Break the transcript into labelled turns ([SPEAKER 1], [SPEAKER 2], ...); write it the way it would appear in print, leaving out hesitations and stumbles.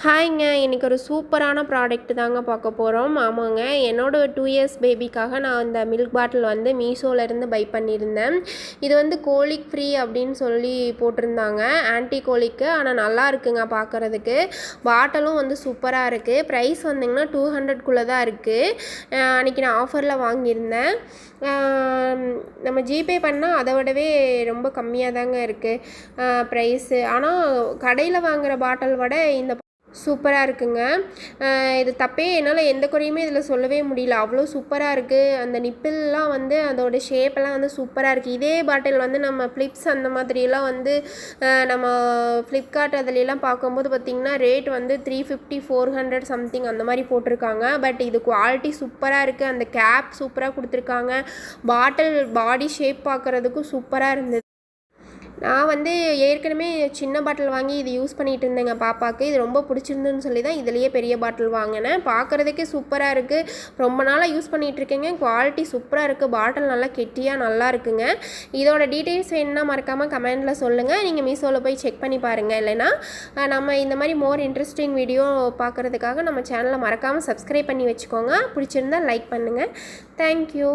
[SPEAKER 1] ஹாய்ங்க, இன்றைக்கி ஒரு சூப்பரான ப்ராடக்ட் தாங்க பார்க்க போகிறோம். ஆமாங்க, என்னோடய 2 இயர்ஸ் பேபிக்காக நான் இந்த மில்க் பாட்டில் வந்து மீஷோலேருந்து பை பண்ணியிருந்தேன். இது வந்து கோலிக் ஃப்ரீ அப்படின்னு சொல்லி போட்டிருந்தாங்க, ஆன்டி கோலிக்கு. ஆனால் நல்லா இருக்குங்க பார்க்குறதுக்கு. பாட்டிலும் வந்து சூப்பராக இருக்குது. ப்ரைஸ் வந்திங்கன்னா 200க்குள்ளே தான் இருக்குது. அன்றைக்கி நான் ஆஃபரில் வாங்கியிருந்தேன். நம்ம ஜிபே பண்ணால் அதை விடவே ரொம்ப கம்மியாக தாங்க இருக்குது ப்ரைஸு. ஆனால் கடையில் வாங்குகிற பாட்டில் விட இந்த சூப்பராக இருக்குங்க. இது தப்பே என்னால் எந்த குறையுமே இதில் சொல்லவே முடியல. அவ்வளோ சூப்பராக இருக்குது. அந்த நிப்பில்லாம் வந்து அதோடய ஷேப்பெல்லாம் வந்து சூப்பராக இருக்குது. இதே பாட்டில் வந்து நம்ம ஃப்ளிப்ஸ் அந்த மாதிரியெல்லாம் வந்து நம்ம ஃப்ளிப்கார்ட் அதிலெல்லாம் பார்க்கும்போது பார்த்திங்கன்னா ரேட் வந்து 350 400 சம்திங் அந்த மாதிரி போட்டிருக்காங்க. பட் இது குவாலிட்டி சூப்பராக இருக்குது. அந்த கேப் சூப்பராக கொடுத்துருக்காங்க. பாட்டில் பாடி ஷேப் பார்க்குறதுக்கும் சூப்பராக இருந்தது. நான் வந்து ஏற்கனவே சின்ன பாட்டில் வாங்கி இது யூஸ் பண்ணிகிட்டு இருந்தேங்க பாப்பாவுக்கு. இது ரொம்ப பிடிச்சிருந்துன்னு சொல்லி தான் இதுலேயே பெரிய பாட்டில் வாங்கினேன். பார்க்குறதுக்கே சூப்பராக இருக்குது. ரொம்ப நாளாக யூஸ் பண்ணிகிட்ருக்கேங்க. குவாலிட்டி சூப்பராக இருக்குது. பாட்டில் நல்லா கெட்டியாக நல்லா இருக்குங்க. இதோட டீட்டெயில்ஸ் வேணுன்னா மறக்காமல் கமெண்டில் சொல்லுங்கள். நீங்கள் மீஷோவில் போய் செக் பண்ணி பாருங்கள். இல்லைனா நம்ம இந்த மாதிரி மோர் இன்ட்ரெஸ்டிங் வீடியோ பார்க்குறதுக்காக நம்ம சேனலை மறக்காமல் சப்ஸ்கிரைப் பண்ணி வச்சுக்கோங்க. பிடிச்சிருந்தால் லைக் பண்ணுங்கள். தேங்க்யூ.